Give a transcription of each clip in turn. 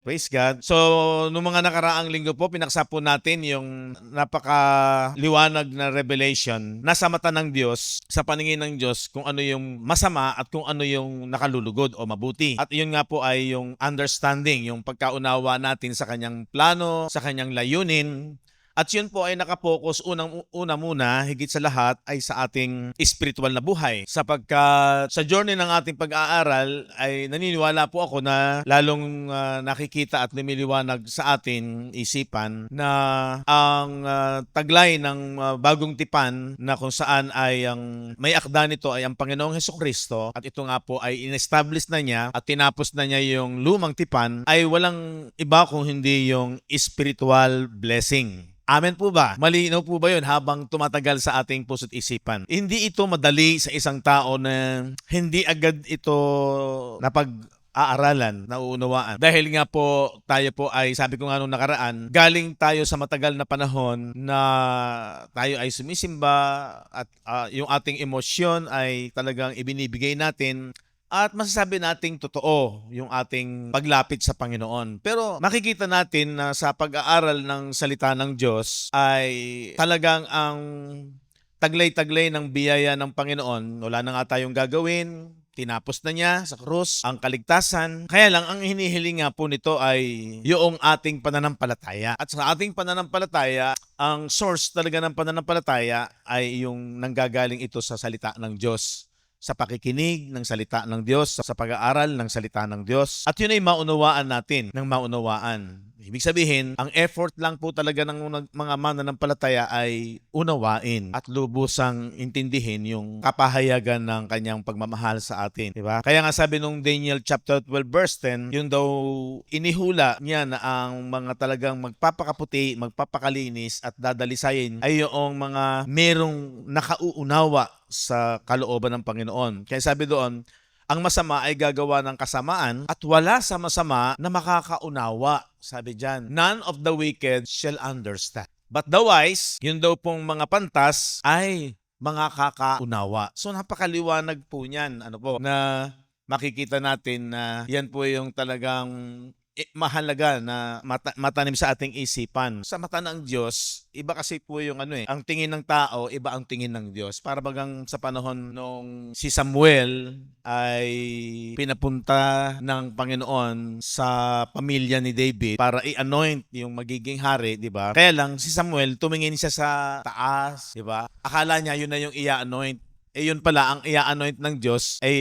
Praise God. So, nung mga nakaraang linggo po, pinaksa po natin yung napakaliwanag na revelation nasa mata ng Diyos, sa paningin ng Diyos, kung ano yung masama at kung ano yung nakalulugod o mabuti. At yun nga po ay yung understanding, yung pagkaunawa natin sa kanyang plano, sa kanyang layunin. At yun po ay nakapokus una muna, higit sa lahat, ay sa ating spiritual na buhay. Sapagkat sa journey ng ating pag-aaral ay naniniwala po ako na lalong nakikita at lumiliwanag sa atin isipan na ang taglay ng bagong tipan na kung saan ay ang may akda nito ay ang Panginoong Hesukristo at ito nga po ay in-establish na niya at tinapos na niya yung lumang tipan ay walang iba kung hindi yung spiritual blessing. Amen po ba? Malinaw po ba yun habang tumatagal sa ating puso't isipan? Hindi ito madali sa isang tao na hindi agad ito napag-aaralan, nauunawaan. Dahil nga po, tayo po ay, sabi ko nga nung nakaraan, galing tayo sa matagal na panahon na tayo ay sumisimba at yung ating emosyon ay talagang ibinibigay natin at masasabi nating totoo yung ating paglapit sa Panginoon. Pero makikita natin na sa pag-aaral ng salita ng Diyos ay talagang ang taglay-taglay ng biyaya ng Panginoon. Wala na nga tayong gagawin. Tinapos na niya sa krus ang kaligtasan. Kaya lang, ang hinihiling nga po nito ay yung ating pananampalataya. At sa ating pananampalataya, ang source talaga ng pananampalataya ay yung nanggagaling ito sa salita ng Diyos, sa pakikinig ng salita ng Diyos, sa pag-aaral ng salita ng Diyos. At yun ay maunawaan natin ng maunawaan. Ibig sabihin, ang effort lang po talaga ng mga mananampalataya ay unawain at lubusang intindihin yung kapahayagan ng kanyang pagmamahal sa atin. Diba? Kaya nga sabi nung Daniel chapter 12 verse 10, yun daw inihula niya na ang mga talagang magpapakaputi, magpapakalinis at dadalisayin ay yung mga merong nakauunawa sa kalooban ng Panginoon. Kaya sabi doon, ang masama ay gagawa ng kasamaan at wala sa masama na makakaunawa. Sabi diyan, none of the wicked shall understand. But the wise, yun daw pong mga pantas, ay makakaunawa. So napakaliwanag po niyan, na makikita natin na yan po yung talagang mahalaga na matanim sa ating isipan. Sa mata ng Diyos, iba kasi po yung ang tingin ng tao, iba ang tingin ng Diyos. Para bagang sa panahon nung si Samuel ay pinapunta ng Panginoon sa pamilya ni David para i-anoint yung magiging hari, di ba? Kaya lang, si Samuel tumingin siya sa taas, di ba? Akala niya yun na yung i-anoint. Eh yun pala, ang i-anoint ng Diyos ay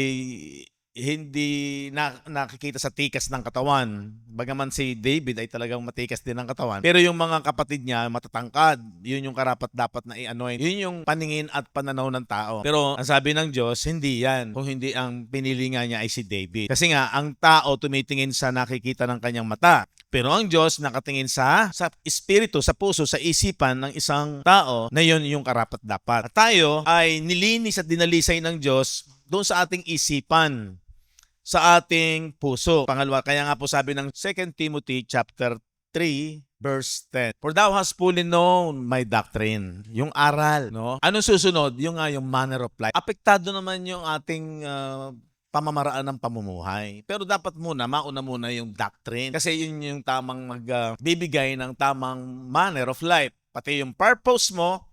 hindi nakikita sa tikas ng katawan. Bagaman si David ay talagang matikas din ng katawan. Pero yung mga kapatid niya, matatangkad. Yun yung karapat-dapat na i-anoint. Yun yung paningin at pananaw ng tao. Pero ang sabi ng Diyos, hindi yan. Kung hindi ang pinili nga niya ay si David. Kasi nga, ang tao tumitingin sa nakikita ng kanyang mata. Pero ang Diyos nakatingin sa espiritu, sa puso, sa isipan ng isang tao na yun yung karapat-dapat. At tayo ay nilinis at dinalisay ng Diyos doon sa ating isipan, sa ating puso. Pangalawa, kaya nga po sabi ng 2 Timothy chapter 3 verse 10. For thou hast fully known my doctrine. Yung aral, no? Anong susunod? Yung manner of life. Apektado naman yung ating pamamaraan ng pamumuhay. Pero dapat mauna muna yung doctrine. Kasi yun yung tamang magbibigay ng tamang manner of life. Pati yung purpose mo,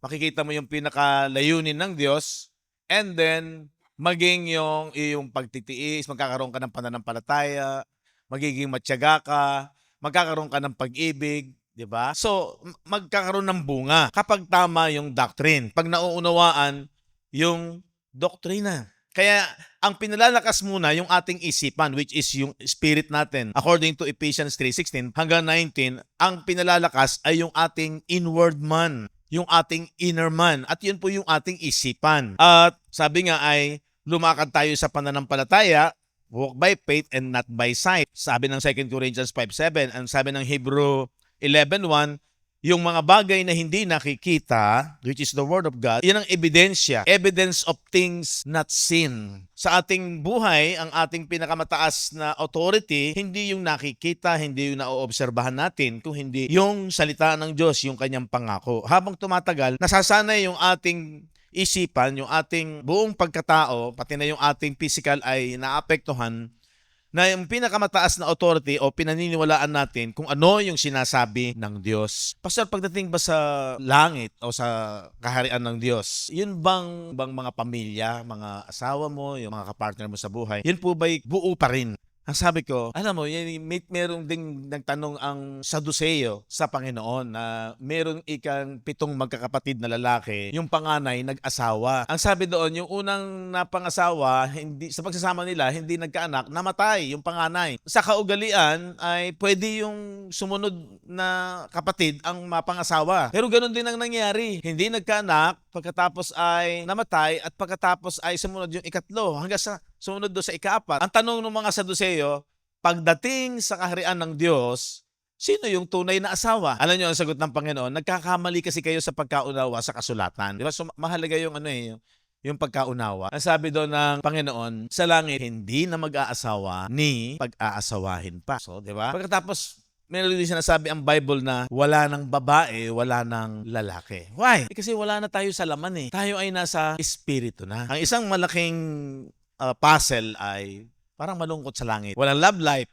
makikita mo yung pinakalayunin ng Diyos, and then maging yung iyong pagtitiis, magkakaroon ka ng pananampalataya, magiging matyaga ka, magkakaroon ka ng pag-ibig, di ba? So, magkakaroon ng bunga kapag tama yung doctrine. Pag nauunawaan yung doktrina. Kaya, ang pinalalakas muna yung ating isipan, which is yung spirit natin. According to Ephesians 3:16 hanggang 19, ang pinalalakas ay yung ating inward man, yung ating inner man, at yun po yung ating isipan. At sabi nga ay, lumakad tayo sa pananampalataya, walk by faith and not by sight. Sabi ng 2 Corinthians 5:7, ang sabi ng Hebrew 11:1, yung mga bagay na hindi nakikita, which is the Word of God, yan ang ebidensya, evidence of things not seen. Sa ating buhay, ang ating pinakamataas na authority, hindi yung nakikita, hindi yung naoobserbahan natin, kung hindi yung salita ng Diyos, yung kanyang pangako. Habang tumatagal, nasasanay yung ating isipan, yung ating buong pagkatao, pati na yung ating physical ay naapektuhan na yung pinakamataas na authority o pinaniniwalaan natin kung ano yung sinasabi ng Diyos. Pastor, pagdating ba sa langit o sa kaharian ng Diyos, yun bang mga pamilya, mga asawa mo, yung mga kapartner mo sa buhay, yun po ba'y buo pa rin? Ang sabi ko, alam mo, merong ding nagtanong ang Saduceo sa Panginoon na merong ikang 7 magkakapatid na lalaki, yung panganay nag-asawa. Ang sabi doon, yung unang napangasawa, sa pagsasama nila, hindi nagkaanak, namatay yung panganay. Sa kaugalian ay pwede yung sumunod na kapatid ang mapangasawa. Pero ganoon din ang nangyari. Hindi nagkaanak, pagkatapos ay namatay, at pagkatapos ay sumunod yung ikatlo hanggang sa sumunod doon sa ika-4. Ang tanong ng mga Saduceo, pagdating sa kaharian ng Diyos, sino yung tunay na asawa? Alam niyo ang sagot ng Panginoon, nagkakamali kasi kayo sa pagkaunawa sa kasulatan. Di ba? So, mahalaga yung yung pagkaunawa. Ang sabi doon ng Panginoon, sa langit, hindi na mag-aasawa ni pag-aasawahin pa. So, di ba? Pagkatapos, meron din sinasabi ang Bible na wala ng babae, wala ng lalaki. Why? Kasi wala na tayo sa laman eh. Tayo ay nasa espiritu na. Ang isang malaking puzzle ay parang malungkot sa langit. Walang love life.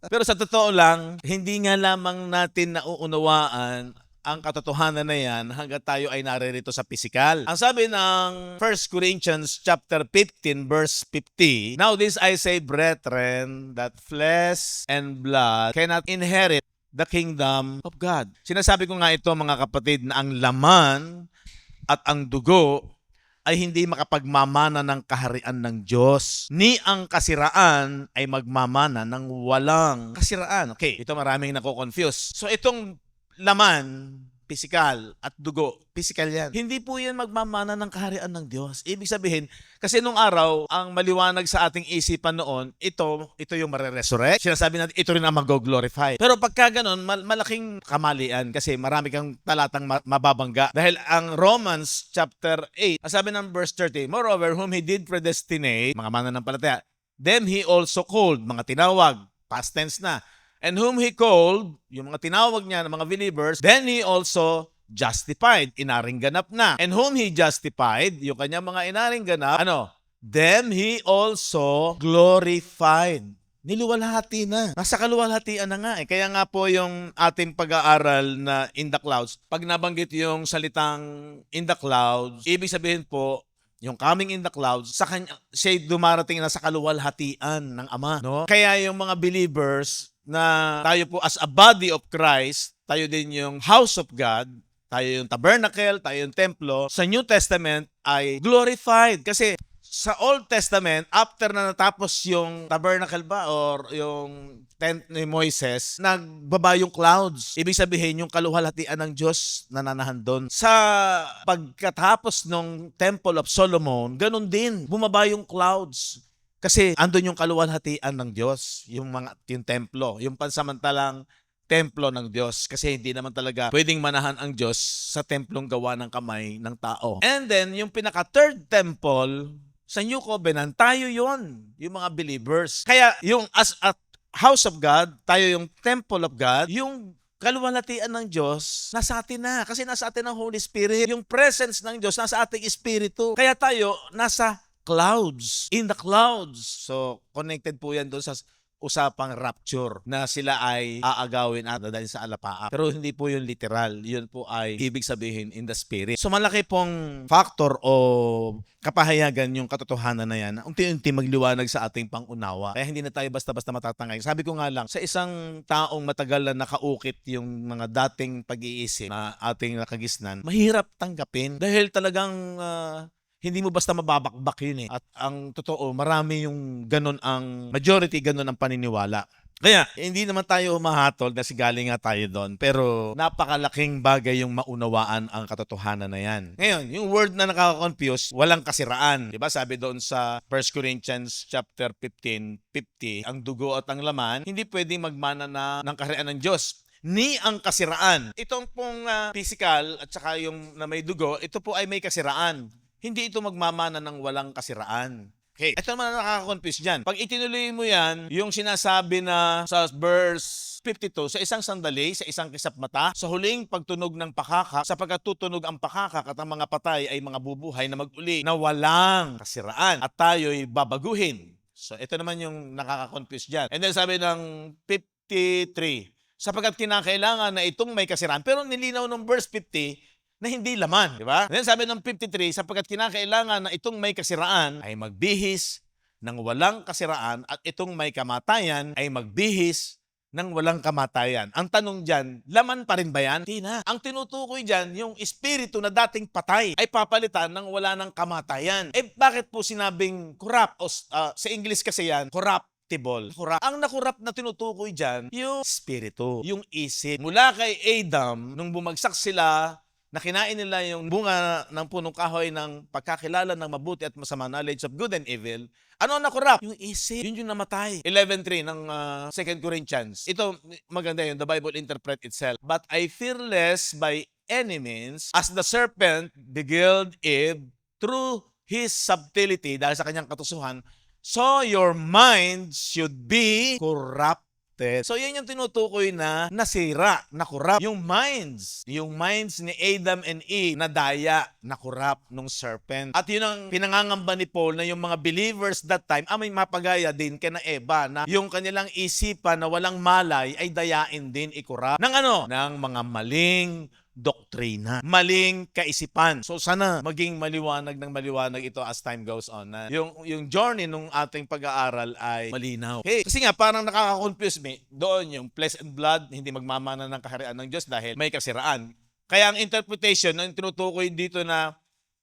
Pero sa totoo lang, hindi nga lamang natin nauunawaan ang katotohanan na yan hanggang tayo ay naririto sa pisikal. Ang sabi ng 1 Corinthians chapter 15 verse 50, "Now this I say, brethren, that flesh and blood cannot inherit the kingdom of God." Sinasabi ko nga ito mga kapatid na ang laman at ang dugo ay hindi makapagmamana ng kaharian ng Diyos, ni ang kasiraan ay magmamana ng walang kasiraan. Okay, ito maraming nako-confuse. So itong laman, pisikal, at dugo, pisikal yan. Hindi po yan magmamana ng kaharian ng Diyos. Ibig sabihin, kasi nung araw, ang maliwanag sa ating isipan noon, ito yung mareresurrect. Sinasabi natin, ito rin ang mag-glorify. Pero pagka ganun, malaking kamalian kasi marami kang talatang mababangga. Dahil ang Romans chapter 8, ang sabi ng verse 30, "Moreover, whom He did predestinate," mga mananampalataya, "them He also called," mga tinawag, past tense na. "And whom He called," yung mga tinawag niya ng mga believers, "then He also justified," inaring ganap na. "And whom He justified," yung kanyang mga inaring ganap, "them He also glorified." Niluwalhati na. Nasa kaluwalhatian na nga eh. Kaya nga po yung ating pag-aaral na in the clouds, pag nabanggit yung salitang in the clouds, ibig sabihin po, yung coming in the clouds, sa kanya, siya dumarating na sa kaluwalhatian ng Ama. No? Kaya yung mga believers na tayo po as a body of Christ, tayo din yung house of God, tayo yung tabernacle, tayo yung templo, sa New Testament ay glorified. Kasi sa Old Testament, after na natapos yung tabernacle ba or yung tent ni Moises, nagbaba yung clouds. Ibig sabihin, yung kaluwalhatian ng Diyos nananahan doon. Sa pagkatapos ng Temple of Solomon, ganun din, bumaba yung clouds. Kasi andun yung kaluwalhatian ng Diyos, yung templo, yung pansamantalang templo ng Diyos. Kasi hindi naman talaga pwedeng manahan ang Diyos sa templong gawa ng kamay ng tao. And then, yung pinaka-third temple, sa New Covenant, tayo yon, yung mga believers. Kaya yung as a house of God, tayo yung temple of God, yung kaluwalhatian ng Diyos, nasa atin na. Kasi nasa atin ang Holy Spirit. Yung presence ng Diyos, nasa ating espiritu. Kaya tayo, nasa clouds, in the clouds. So, connected po yan doon sa usapang rapture na sila ay aagawin at dahil sa alapaap. Pero hindi po yun literal. Yun po ay ibig sabihin in the spirit. So, malaki pong factor o kapahayagan yung katotohanan na yan. Unti-unti magliwanag sa ating pangunawa. Kaya hindi na tayo basta-basta matatangay. Sabi ko nga lang, sa isang taong matagal na nakaukit yung mga dating pag-iisip na ating nakagisnan, mahirap tanggapin. Dahil talagang hindi mo basta mababakbak yun eh. At ang totoo, marami yung majority ganun ang paniniwala. Kaya, hindi naman tayo humahatol kasi galing nga tayo doon. Pero, napakalaking bagay yung maunawaan ang katotohanan na yan. Ngayon, yung word na nakaka-confuse, walang kasiraan. Diba? Sabi doon sa 1 Corinthians chapter 15:50, ang dugo at ang laman, hindi pwedeng magmana ng kaharian ng Diyos. Ni ang kasiraan. Itong pong physical at saka yung na may dugo, ito po ay may kasiraan. Hindi ito magmamana ng walang kasiraan. Okay. Ito naman ang nakaka-confuse dyan. Pag itinuloy mo yan, yung sinasabi na sa verse 52, sa isang sandali, sa isang kisap mata, sa huling pagtunog ng pakaka, sapagkat tutunog ang pakaka at ang mga patay ay mga bubuhay na mag-uli na walang kasiraan at tayo'y babaguhin. So ito naman yung nakaka-confuse dyan. And then sabi ng 53, sapagkat kinakailangan na itong may kasiraan. Pero nilinaw ng verse 50 na hindi laman, di ba? And then sabi ng 53, sapagkat kinakailangan na itong may kasiraan ay magbihis ng walang kasiraan at itong may kamatayan ay magbihis ng walang kamatayan. Ang tanong dyan, laman pa rin ba yan? Hindi na. Ang tinutukoy dyan, yung espiritu na dating patay ay papalitan ng wala ng kamatayan. Eh bakit po sinabing corrupt? O, sa English kasi yan, corruptible. Ang nakurap na tinutukoy dyan, yung espiritu, yung isip. Mula kay Adam, nung bumagsak sila, na kinain nila yung bunga ng punong kahoy ng pagkakilala ng mabuti at masama, knowledge of good and evil. Ano ang nakurap? Yung isip. Yun yung namatay. 11.3 ng 2 Corinthians. Ito, maganda yun. The Bible interpret itself. But I fear lest by any means, as the serpent beguiled Eve through his subtlety, dahil sa kanyang katusuhan, so your mind should be corrupted. So, yan yung tinutukoy na nasira, nakurap. Yung minds ni Adam and Eve, nadaya, nakurap nung serpent. At yun ang pinangangamba ni Paul na yung mga believers that time, may mapagaya din kina Eva na yung kanilang isipan na walang malay ay dayain din ikurap. Ng mga maling doktrina, maling kaisipan. So sana maging maliwanag ito as time goes on. Na yung journey nung ating pag-aaral ay malinaw. Okay. Kasi nga parang nakaka-confuse me doon yung flesh and blood, hindi magmamana ng kaharian ng Diyos dahil may kasiraan. Kaya ang interpretation ng tinutukoy dito na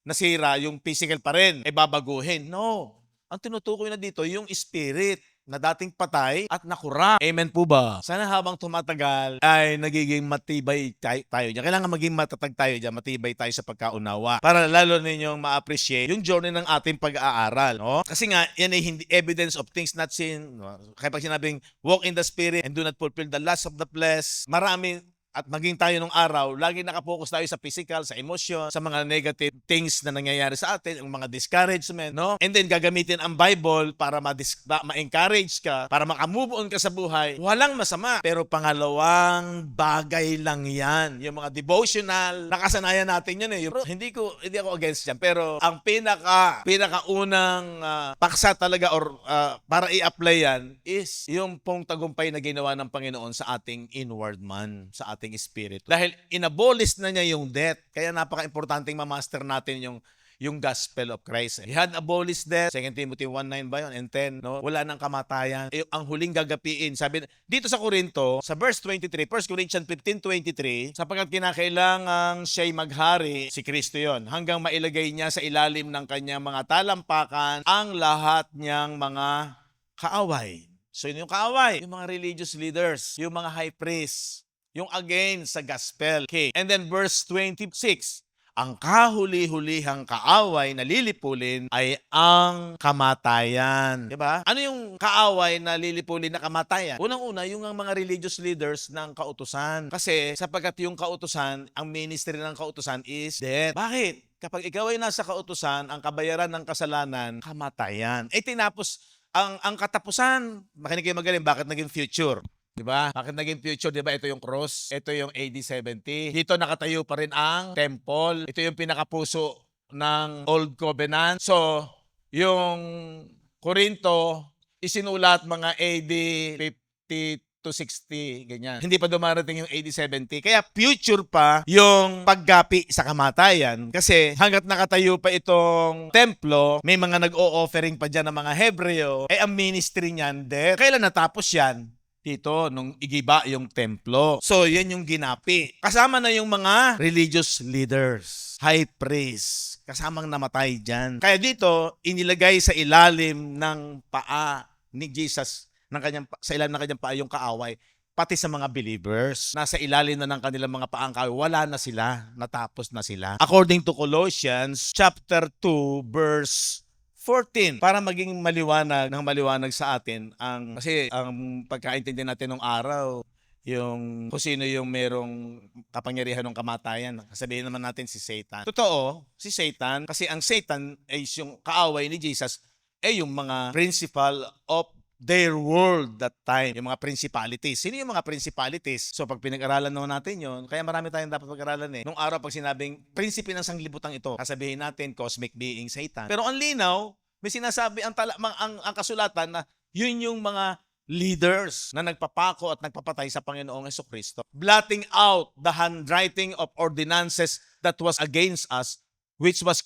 nasira, yung physical pa rin, ay babaguhin. No. Ang tinutukoy na dito, yung spirit na dating patay at nakurap. Amen po ba? Sana habang tumatagal ay nagiging matibay tayo dyan. Kailangan maging matatag tayo dyan, matibay tayo sa pagkaunawa para lalo ninyong ma-appreciate yung journey ng ating pag-aaral. No? Kasi nga, yan ay hindi evidence of things not seen. No? Kaya pag sinabing, walk in the spirit and do not fulfill the lust of the flesh, marami at maging tayo nung araw, lagi nakapokus tayo sa physical, sa emotion, sa mga negative things na nangyayari sa atin, yung mga discouragement, no? And then gagamitin ang Bible para ma-encourage ka, para makamove on ka sa buhay. Walang masama. Pero pangalawang bagay lang yan. Yung mga devotional, nakasanayan natin yun eh. Pero hindi ako against yan. Pero ang pinakaunang paksa talaga or para i-apply yan is yung pong tagumpay na ginawa ng Panginoon sa ating inward man, sa ating spirit. Dahil inabolish na niya yung death. Kaya napaka-importanting ma-master natin yung gospel of Christ. He had abolished death. 2 Timothy 1:9 ba yun? And 10, no? Wala nang kamatayan. Ang huling gagapiin. Sabi dito sa Corinto, sa verse 23, 1 Corinthians 15:23, sapagkat kinakailangang siya'y maghari, si Kristo yon, hanggang mailagay niya sa ilalim ng kanyang mga talampakan ang lahat niyang mga kaaway. So yun yung kaaway. Yung mga religious leaders, yung mga high priests, yung against sa gospel. Okay. And then verse 26, ang kahuli-hulihang kaaway na lilipulin ay ang kamatayan. Diba? Ano yung kaaway na lilipulin na kamatayan? Unang-una, yung mga religious leaders ng kautusan. Kasi sapagkat yung kautusan, ang ministry ng kautusan is death. Bakit? Kapag ikaw ay nasa kautusan, ang kabayaran ng kasalanan, kamatayan. Tinapos, ang katapusan, makinig kayo magaling, bakit naging future? Diba? Bakit naging future? Diba? Ito yung cross. Ito yung AD 70. Dito nakatayo pa rin ang temple. Ito yung pinakapuso ng Old Covenant. So, yung Corinto, isinulat mga AD 50 to 60, ganyan. Hindi pa dumarating yung AD 70. Kaya future pa yung paggapi sa kamatayan. Kasi hanggat nakatayo pa itong templo, may mga nag-o-offering pa dyan ng mga Hebreo, ang ministry niyan, death. Kailan natapos yan? Dito, nung igiba yung templo. So, yan yung ginapi. Kasama na yung mga religious leaders, high priest, kasamang namatay dyan. Kaya dito, inilagay sa ilalim ng paa ni Jesus, sa ilalim ng kanyang paa yung kaaway, pati sa mga believers. Nasa ilalim na ng kanilang mga paang kaaway, wala na sila, natapos na sila. According to Colossians chapter 2, verse 14, para maging maliwanag sa atin kasi ang pagkaintindi natin ng araw, yung kung sino yung merong kapangyarihan ng kamatayan. Sabihin naman natin si Satan. Totoo, si Satan, kasi ang Satan ay yung kaaway ni Jesus, yung mga principal of their world that time, yung mga principalities. Sino yung mga principalities? So pag pinag-aralan naman natin yon, kaya marami tayong dapat pag-aralan Nung araw pag sinabing prinsipe ng sanglibutan ito, sasabihin natin cosmic being Satan. Pero ang linaw, May sinasabi ang kasulatan na yun yung mga leaders na nagpapako at nagpapatay sa Panginoong Jesucristo, blotting out the handwriting of ordinances that was against us, which was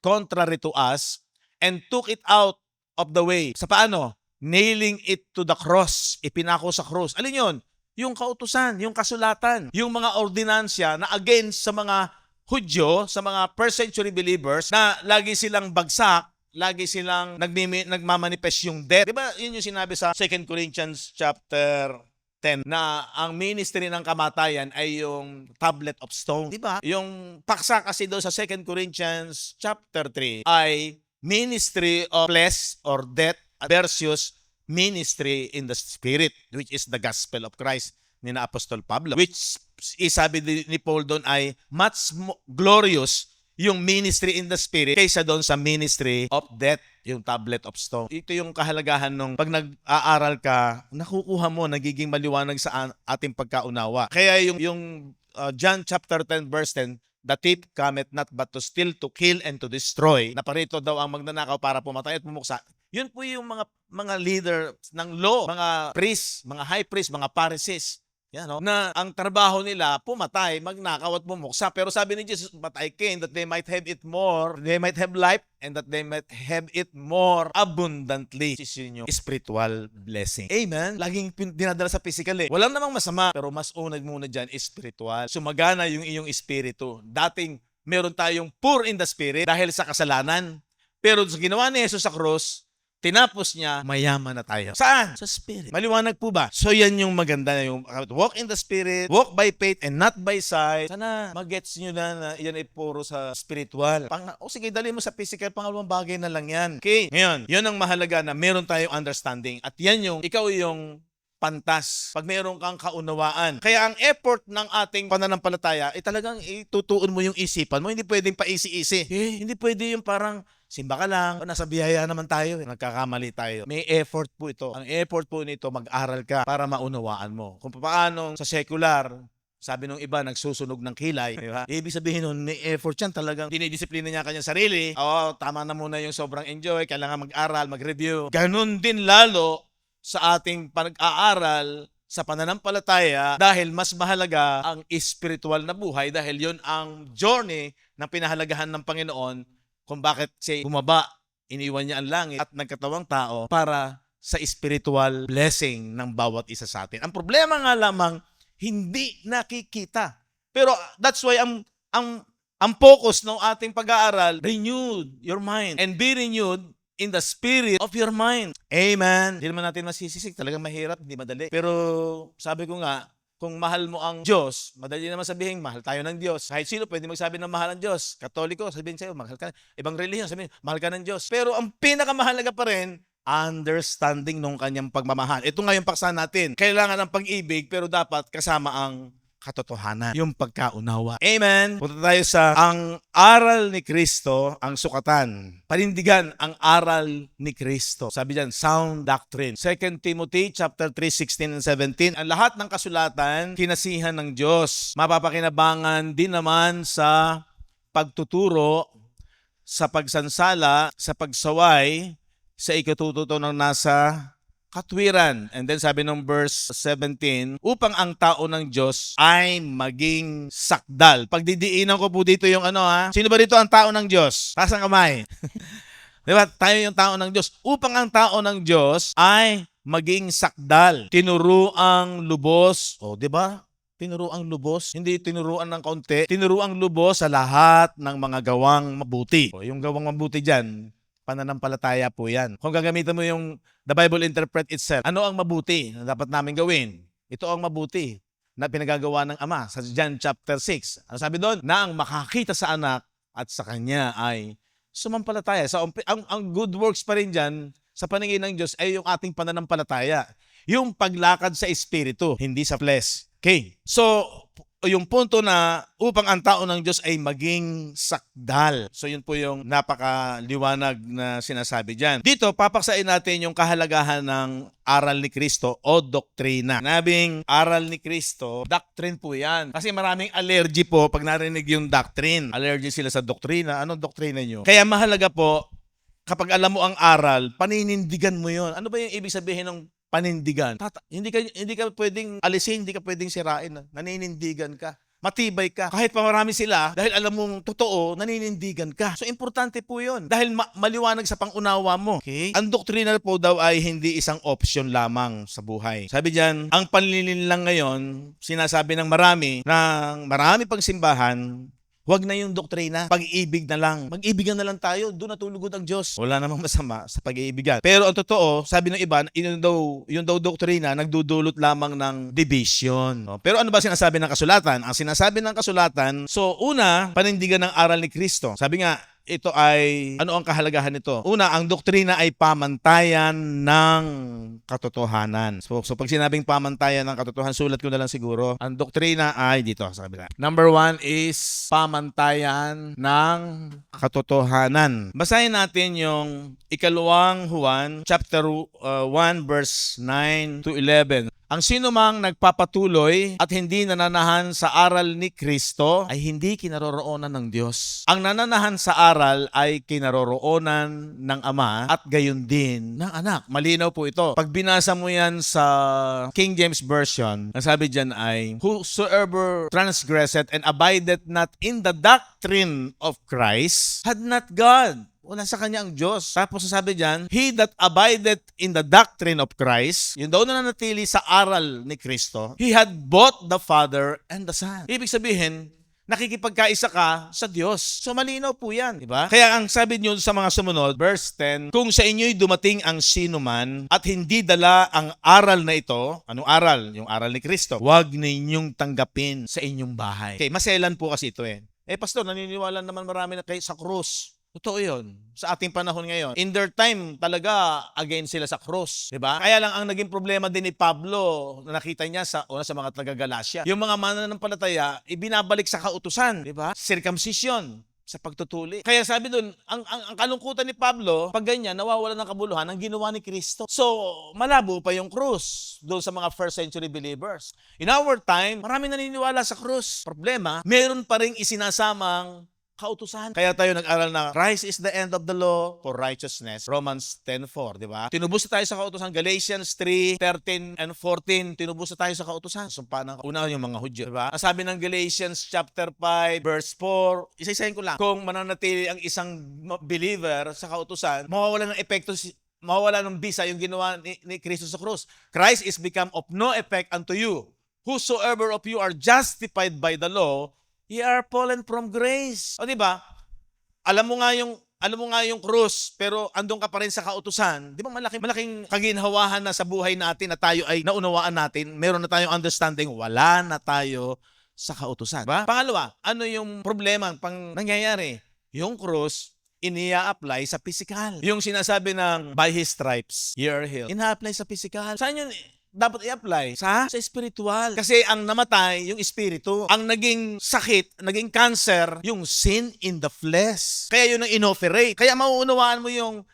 contrary to us, and took it out of the way. Sa paano? Nailing it to the cross. Ipinako sa cross. Alin yun? Yung kautusan, yung kasulatan, yung mga ordinansya na against sa mga Hudyo, sa mga first century believers na lagi silang bagsak, lagi silang nagmamanifest yung death. Diba yun yung sinabi sa 2 Corinthians chapter 10 na ang ministry ng kamatayan ay yung tablet of stone. Diba? Yung paksa kasi doon sa 2 Corinthians chapter 3 ay ministry of flesh or death versus ministry in the spirit, which is the gospel of Christ ni na Apostol Pablo. Which sabi ni Paul doon ay much glorious yung ministry in the spirit kaysa doon sa ministry of death, yung tablet of stone. Ito yung kahalagahan nung pag nag-aaral ka, nakukuha mo, nagiging maliwanag sa ating pagkaunawa. Kaya yung John chapter 10 verse 10, the thief cometh not but to steal, to kill, and to destroy. Naparito daw ang magnanakaw para pumatay at pumuksa. Yun po yung mga leader ng law, mga priests, mga high priests, mga Pharisees. Yan, no? Na ang trabaho nila, pumatay, magnakaw at bumuksa. Pero sabi ni Jesus, but I came that they might have it more, they might have life, and that they might have it more abundantly. This is yung spiritual blessing. Amen? Laging dinadala sa physical eh. Walang namang masama, pero mas unag muna dyan, spiritual. Sumagana yung iyong espiritu. Dating meron tayong poor in the spirit dahil sa kasalanan. Pero sa ginawa ni Jesus sa cross, tinapos niya, mayaman na tayo. Saan? Sa Spirit. Maliwanag po ba? So yan yung maganda na yung walk in the Spirit, walk by faith and not by sight. Sana magets nyo na yan ay puro sa spiritual. Sige, dali mo sa physical, pangalawang bagay na lang yan. Okay? Ngayon, yun ang mahalaga na meron tayong understanding. At yan yung, ikaw yung pantas. Pag meron kang kaunawaan. Kaya ang effort ng ating pananampalataya ay talagang itutuon mo yung isipan mo. Hindi pwedeng paisi-isi. Hindi pwede yung parang simba ka lang, nasa biyaya naman tayo, nagkakamali tayo. May effort po ito. Ang effort po nito, mag-aral ka para maunawaan mo. Kung paano sa secular, sabi nung iba, nagsusunog ng kilay. Diba? Ibig sabihin nun, may effort yan. Talagang dinidisiplina niya kanyang sarili. Tama na muna yung sobrang enjoy. Kailangan mag-aral, mag-review. Ganun din lalo sa ating pag-aaral sa pananampalataya dahil mas mahalaga ang spiritual na buhay dahil yon ang journey na pinahalagahan ng Panginoon kung bakit siya bumaba, iniwan niya ang langit at nagkatawang tao para sa spiritual blessing ng bawat isa sa atin. Ang problema nga lamang, hindi nakikita. Pero that's why ang focus ng ating pag-aaral, renewed your mind and be renewed in the spirit of your mind. Amen. Hindi naman natin masisisig. Talagang mahirap, hindi madali. Pero sabi ko nga, kung mahal mo ang Diyos, madali naman sabihin, mahal tayo ng Diyos. Kahit sino pwede magsabi ng mahal ng Diyos. Katoliko, sabihin sa'yo, mahal ka. Ibang relihiyon, sabihin, mahal ka ng Diyos. Pero ang pinakamahalaga pa rin, understanding ng kanyang pagmamahal. Ito nga yung paksa natin. Kailangan ng pag-ibig, pero dapat kasama ang katotohanan, yung pagkaunawa. Amen. Punta tayo sa ang aral ni Kristo, ang sukatan. Panindigan ang aral ni Kristo. Sabi diyan, sound doctrine. 2 Timothy chapter 3:16 and 17. Ang lahat ng kasulatan kinasihan ng Diyos. Mapapakinabangan din naman sa pagtuturo, sa pagsansala, sa pagsaway, sa ikatututo ng nasa katwiran. And then sabi ng verse 17, upang ang tao ng Diyos ay maging sakdal. Pagdidiinan ko po dito yung Sino ba dito ang tao ng Diyos? Taas ang kamay. Diba? Tayo yung tao ng Diyos. Upang ang tao ng Diyos ay maging sakdal. Tinuruang lubos. Diba? Tinuruang lubos. Hindi tinuruan ng kaunti. Tinuruang lubos sa lahat ng mga gawang mabuti. Yung gawang mabuti dyan, pananampalataya po yan. Kung gagamitin mo yung the Bible interpret itself, ano ang mabuti na dapat namin gawin? Ito ang mabuti na pinagagawa ng Ama sa John chapter 6. Ano sabi doon? Na ang makakita sa anak at sa kanya ay sumampalataya. Ang good works pa rin dyan sa paningin ng Diyos ay yung ating pananampalataya. Yung paglakad sa Espiritu, hindi sa flesh. Okay? So, yung punto na upang ang tao ng Diyos ay maging sakdal. So yun po yung napakaliwanag na sinasabi dyan. Dito, papaksain natin yung kahalagahan ng aral ni Kristo o doktrina. Nabing aral ni Kristo, doctrine po yan. Kasi maraming allergy po pag narinig yung doctrine. Allergy sila sa doktrina. Anong doktrina nyo? Kaya mahalaga po kapag alam mo ang aral, paninindigan mo yon. Ano ba yung ibig sabihin ng panindigan? Hindi ka pwedeng alisin, hindi ka pwedeng sirain. Naninindigan ka. Matibay ka. Kahit pa marami sila, dahil alam mong totoo, naninindigan ka. So, importante po yun. Dahil maliwanag sa pangunawa mo. Okay? Ang doktrina po daw ay hindi isang option lamang sa buhay. Sabi diyan, ang panlilinlang ngayon, sinasabi ng marami pang simbahan, huwag na yung doktrina. Pag-ibig na lang. Mag-ibigan na lang tayo. Doon natulugod ang Diyos. Wala namang masama sa pag-iibigan. Pero ang totoo, sabi ng iba, yung daw doktrina, nagdudulot lamang ng division. No? Pero ano ba sinasabi ng kasulatan? Ang sinasabi ng kasulatan, so una, panindigan ng aral ni Kristo. Sabi nga, ito ay, ano ang kahalagahan nito? Una, ang doktrina ay pamantayan ng katotohanan. So pag sinabing pamantayan ng katotohanan, sulat ko na lang siguro. Ang doktrina ay dito sa kabila. Number 1 is pamantayan ng katotohanan. Basahin natin yung ikalawang Juan, chapter 1, verse 9 to 11. Ang sinumang nagpapatuloy at hindi nananahan sa aral ni Kristo ay hindi kinaroroonan ng Diyos. Ang nananahan sa aral ay kinaroroonan ng Ama at gayon din ng anak. Malinaw po ito. Pag binasa mo yan sa King James Version, ang sabi dyan ay, whosoever transgresseth and abideth not in the doctrine of Christ had not God. Wala sa kanya ang Diyos. Tapos sasabi diyan, he that abideth in the doctrine of Christ, yun daw na nanatili sa aral ni Kristo, he had both the Father and the Son. Ibig sabihin, nakikipagkaisa ka sa Diyos. So malinaw po yan, di ba? Kaya ang sabi niyo sa mga sumunod, verse 10, kung sa inyo'y dumating ang sinuman at hindi dala ang aral na ito, anong aral? Yung aral ni Kristo, huwag ninyong tanggapin sa inyong bahay. Okay, maselan po kasi ito eh. Pastor, naniniwala naman marami na kayo sa krus. Totoo yun. Sa ating panahon ngayon. In their time, talaga against sila sa cross. Diba? Kaya lang ang naging problema din ni Pablo na nakita niya sa mga taga-Galacia. Yung mga mananampalataya, ibinabalik sa kautusan. Diba? Circumcision sa pagtutuli. Kaya sabi doon, ang kalungkutan ni Pablo, pag ganyan, nawawala ng kabuluhan ang ginawa ni Kristo. So, malabo pa yung krus doon sa mga first century believers. In our time, marami naniniwala sa krus. Problema, meron pa ring isinasamang kautusan. Kaya tayo nag-aral na Christ is the end of the law for righteousness. Romans 10:4, di ba? Tinubos na tayo sa kautusan. Galatians 3:13 and 14, tinubos na tayo sa kautusan. Sumpa ng una yung mga Hudyo, di ba? Sabi ng Galatians chapter 5, verse 4, isa-isahin ko lang. Kung mananatili ang isang believer sa kautusan, mawawala ng epekto mawawala ng bisa yung ginawa ni Kristo sa krus. Christ is become of no effect unto you. Whosoever of you are justified by the law, ye are fallen from grace. O diba? Alam mo nga yung krus, pero andun ka pa rin sa kautusan. Di ba malaking kaginhawahan na sa buhay natin na tayo ay naunawaan natin, meron na tayong understanding, wala na tayo sa kautusan. Diba? Pangalawa, ano yung problema pang nangyayari? Yung krus, iniya-apply sa physical. Yung sinasabi ng by His stripes, ye are healed. Ina-apply sa physical. Saan yun dapat i-apply? Sa spiritual. Kasi ang namatay, yung espiritu. Ang naging sakit, naging cancer, yung sin in the flesh. Kaya yun ang inoperate. Kaya mauunawaan mo yung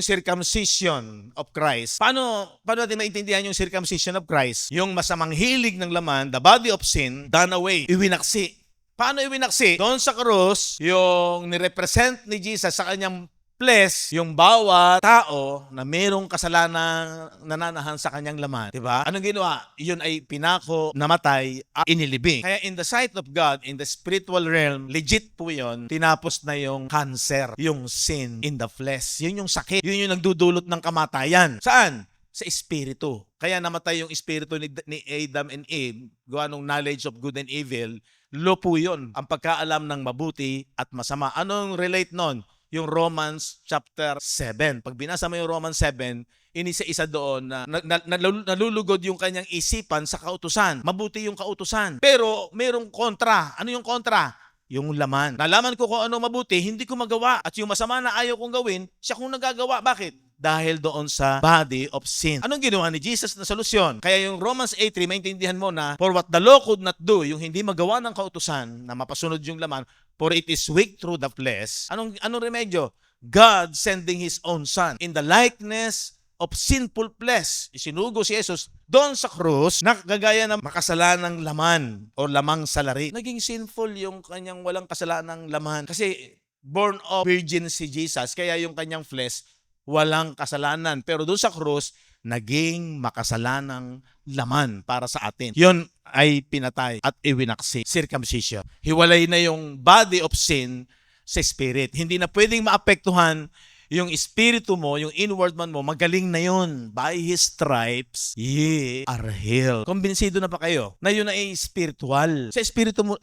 circumcision of Christ. Paano natin maintindihan yung circumcision of Christ? Yung masamang hilig ng laman, the body of sin, done away, iwinaksi. Paano iwinaksi? Doon sa krus, yung nirepresent ni Jesus sa kanyang flesh, yung bawat tao na mayroong kasalanan nananahan sa kanyang laman. Diba? Anong ginawa? Yun ay pinako, namatay, inilibing. Kaya in the sight of God, in the spiritual realm, legit po yun, tinapos na yung cancer, yung sin in the flesh. Yun yung sakit. Yun yung nagdudulot ng kamatayan. Saan? Sa espiritu. Kaya namatay yung espiritu ni Adam and Eve, gawa ng knowledge of good and evil. Lo po yun, ang pagkaalam ng mabuti at masama. Anong relate nun? Yung Romans chapter 7. Pag binasa mo yung Romans 7, inisa-isa doon na nalulugod yung kanyang isipan sa kautusan. Mabuti yung kautusan. Pero mayroong kontra. Ano yung kontra? Yung laman. Nalaman ko kung ano mabuti, hindi ko magawa. At yung masama na ayaw kong gawin, siya kung nagagawa. Bakit? Dahil doon sa body of sin. Anong ginawa ni Jesus na solusyon? Kaya yung Romans 8:3, maintindihan mo na, for what the law could not do, yung hindi magawa ng kautusan na mapasunod yung laman, for it is weak through the flesh. Anong remedyo? God sending His own Son in the likeness of sinful flesh. Isinugo si Jesus doon sa krus na kagaya ng makasalanang laman o lamang salari. Naging sinful yung kanyang walang kasalanang laman kasi born of virgin si Jesus, kaya yung kanyang flesh walang kasalanan. Pero doon sa krus, naging makasalanang laman para sa atin. Yun ay pinatay at iwinaksi, circumcision. Hiwalay na yung body of sin sa spirit. Hindi na pwedeng maapektuhan yung espiritu mo, yung inward man mo, magaling na yun. By His stripes, ye are healed. Kumbinsido na pa kayo na yun ay spiritual. Sa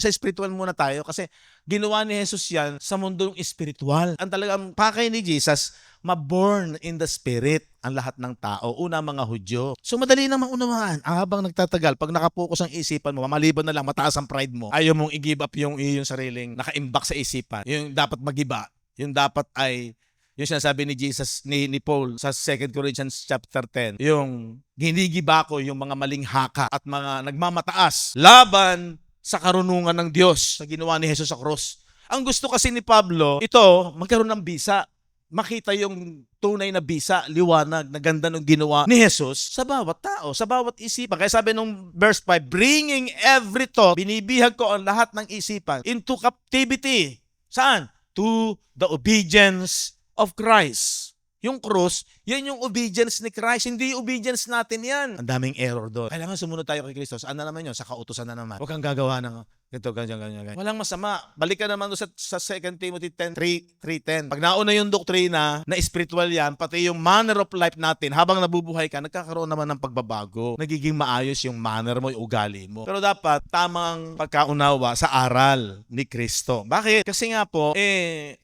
spiritual muna tayo kasi ginawa ni Jesus yan sa mundong spiritual. Ang talagang pakay ni Jesus, ma-born in the spirit ang lahat ng tao. Una, mga Hudyo. So madali namang unawaan. Habang nagtatagal, pag nakapokus ang isipan mo, maliban na lang mataas ang pride mo, ayaw mong i-give up yung sariling nakaimbak sa isipan. Yung dapat magiba. Yung dapat ay yung sinasabi ni Jesus, ni Paul sa 2 Corinthians chapter 10, yung ginigiba ko yung mga maling haka at mga nagmamataas laban sa karunungan ng Diyos na ginawa ni Jesus sa cross. Ang gusto kasi ni Pablo, ito, magkaroon ng bisa. Makita yung tunay na bisa, liwanag, na ganda ng ginawa ni Jesus sa bawat tao, sa bawat isipan. Kaya sabi nung verse 5, bringing every thought, binibihag ko ang lahat ng isipan into captivity. Saan? To the obedience of Christ. Yung cross, yan yung obedience ni Christ. Hindi obedience natin yan. Ang daming error doon. Kailangan sumunod tayo kay Kristo. Ano naman yun? Sa kautusan na naman. Huwag kang gagawa ng ito, ganyan. Walang masama. Balik ka naman doon sa 2 Timothy 3:10. Pag nauna yung doktrina na spiritual yan, pati yung manner of life natin, habang nabubuhay ka, nagkakaroon naman ng pagbabago. Nagiging maayos yung manner mo, yung ugali mo. Pero dapat tamang pagkaunawa sa aral ni Kristo. Bakit? Kasi nga po,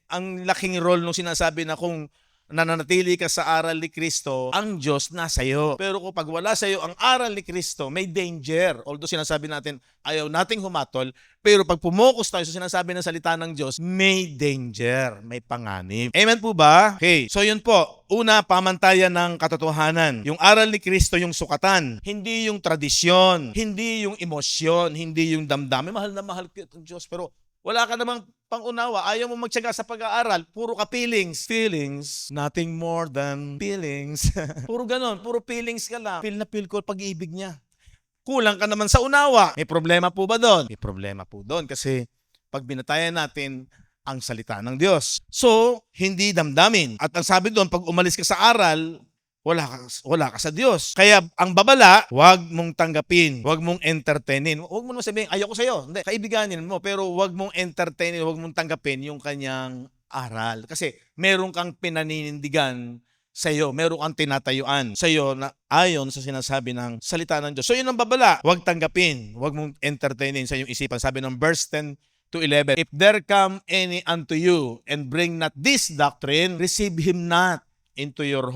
ang laking role nung sinasabi na kung nananatili ka sa aral ni Kristo, ang Diyos nasa iyo. Pero kung pag wala sa iyo ang aral ni Kristo, may danger. Although sinasabi natin, ayaw nating humatol, pero pag pumokus tayo sa sinasabi ng salita ng Diyos, may danger, may panganib. Amen po ba? Okay, so yun po. Una, pamantayan ng katotohanan. Yung aral ni Kristo yung sukatan, hindi yung tradisyon, hindi yung emosyon, hindi yung damdamin. Mahal na mahal ka ng Diyos, pero wala ka namang pangunawa, ayaw mo magtiyaga sa pag-aaral, puro ka feelings. Feelings, nothing more than feelings. Puro ganon, puro feelings ka lang. Feel na feel ko pag-ibig niya. Kulang ka naman sa unawa. May problema po ba doon? May problema po doon kasi pag binatayan natin ang salita ng Diyos. So, hindi damdamin. At ang sabi doon, pag umalis ka sa aral, wala ka sa Diyos. Kaya ang babala, huwag mong tanggapin, huwag mong entertainin. Huwag mo naman sabihin, ayoko sa'yo. Hindi, kaibiganin mo, pero huwag mong entertainin, huwag mong tanggapin yung kanyang aral. Kasi meron kang pinaninindigan sa'yo, meron kang tinatayuan sa'yo na ayon sa sinasabi ng salita ng Diyos. So yun ang babala, huwag tanggapin, huwag mong entertainin sa iyong isipan. Sabi ng verse 10 to 11, if there come any unto you and bring not this doctrine, receive him not into your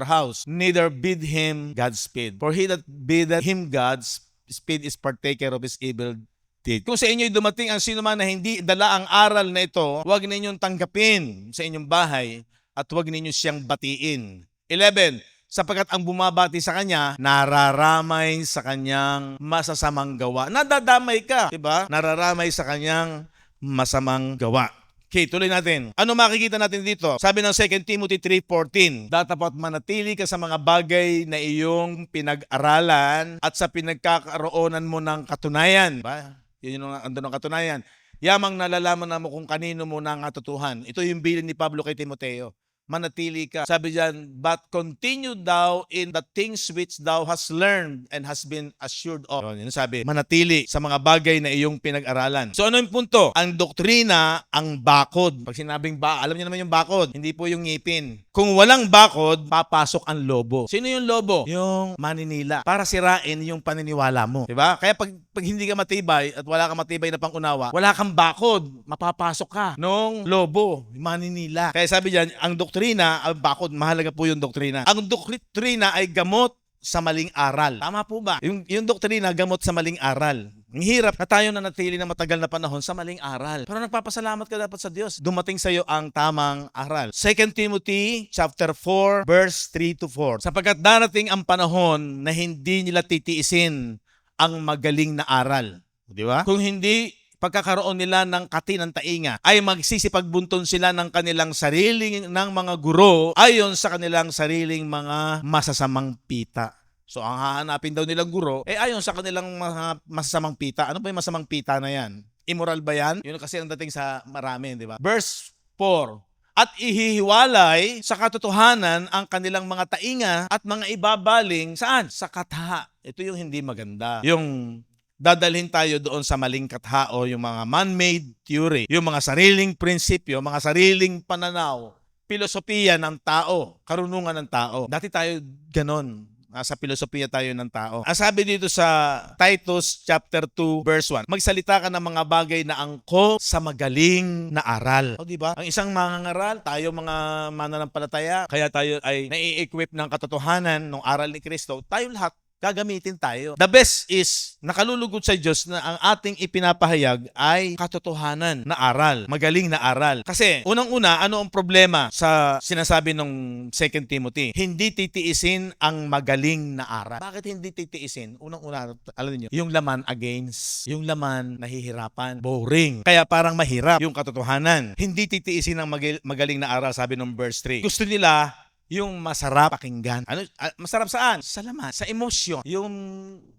house, neither bid him Godspeed. For he that biddeth him Godspeed is partaker of his evil deed. Kung sa inyo dumating ang sino man na hindi dala ang aral na ito, huwag ninyong tanggapin sa inyong bahay at huwag ninyo siyang batiin. 11, sapagkat ang bumabati sa kanya, nararamay sa kanyang masasamang gawa. Nadadamay ka, diba? Nararamay sa kanyang masamang gawa. Okay, tuloy natin. Ano makikita natin dito? Sabi ng 2 Timothy 3:14, dapat manatili ka sa mga bagay na iyong pinag-aralan at sa pinagkakaroonan mo ng katunayan. Ba? Yun yung andun ng katunayan. Yamang nalalaman na mo kung kanino mo nangatutuhan. Ito yung bilin ni Pablo kay Timoteo. Manatili ka. Sabi diyan, but continue thou in the things which thou hast learned and has been assured of. Yun sabi, manatili sa mga bagay na iyong pinag-aralan. So ano yung punto? Ang doktrina, ang bakod. Pag sinabing alam niyo naman yung bakod, hindi po yung ngipin. Kung walang bakod, papasok ang lobo. Sino yung lobo? Yung maninila. Para sirain yung paniniwala mo. Diba? Kaya pag hindi ka matibay at wala kang matibay na pangunawa, wala kang bakod, mapapasok ka nung lobo, maninila. Kaya sabi diyan, ang doktrina, ang bakod, mahalaga po yung doktrina. Ang doktrina ay gamot sa maling aral. Tama po ba? Yung doktrina, gamot sa maling aral. Ang hirap na tayo nanatili na matagal na panahon sa maling aral. Pero nagpapasalamat ka dapat sa Diyos. Dumating sa iyo ang tamang aral. 2 Timothy chapter 4 verse 3 to 4. Sapagkat darating ang panahon na hindi nila titiisin ang magaling na aral. Di ba? Kung hindi pagkakaroon nila ng katinantainga, ay magsisipagbunton sila ng kanilang sariling ng mga guro ayon sa kanilang sariling mga masasamang pita. So ang hahanapin daw nilang guro, ayon sa kanilang mga masasamang pita. Ano ba yung masamang pita na yan? Immoral ba yan? Yun kasi ang dating sa marami, di ba? Verse 4. At ihihiwalay sa katotohanan ang kanilang mga tainga at mga ibabaling saan? Sa katha. Ito yung hindi maganda. Yung dadalhin tayo doon sa maling katha o yung mga man-made theory, yung mga sariling prinsipyo, mga sariling pananaw, filosofiya ng tao, karunungan ng tao. Dati tayo ganon. Sa filosofiya tayo ng tao. Ang sabi dito sa Titus chapter 2 verse 1, magsalita ka ng mga bagay na angkop sa magaling na aral. O diba? Ang isang mangangaral, tayo mga mananampalataya, kaya tayo ay nai-equip ng katotohanan ng aral ni Kristo, tayo lahat gagamitin tayo. The best is, nakalulugod sa Diyos na ang ating ipinapahayag ay katotohanan na aral, magaling na aral. Kasi, unang-una, ano ang problema sa sinasabi ng 2 Timothy? Hindi titiisin ang magaling na aral. Bakit hindi titiisin? Unang-una, alam niyo, yung laman against, yung laman nahihirapan, boring. Kaya parang mahirap yung katotohanan. Hindi titiisin ang magaling na aral, sabi ng verse 3. Gusto nila yung masarap pakinggan. Ano masarap saan? Sa laman, sa emosyon, yung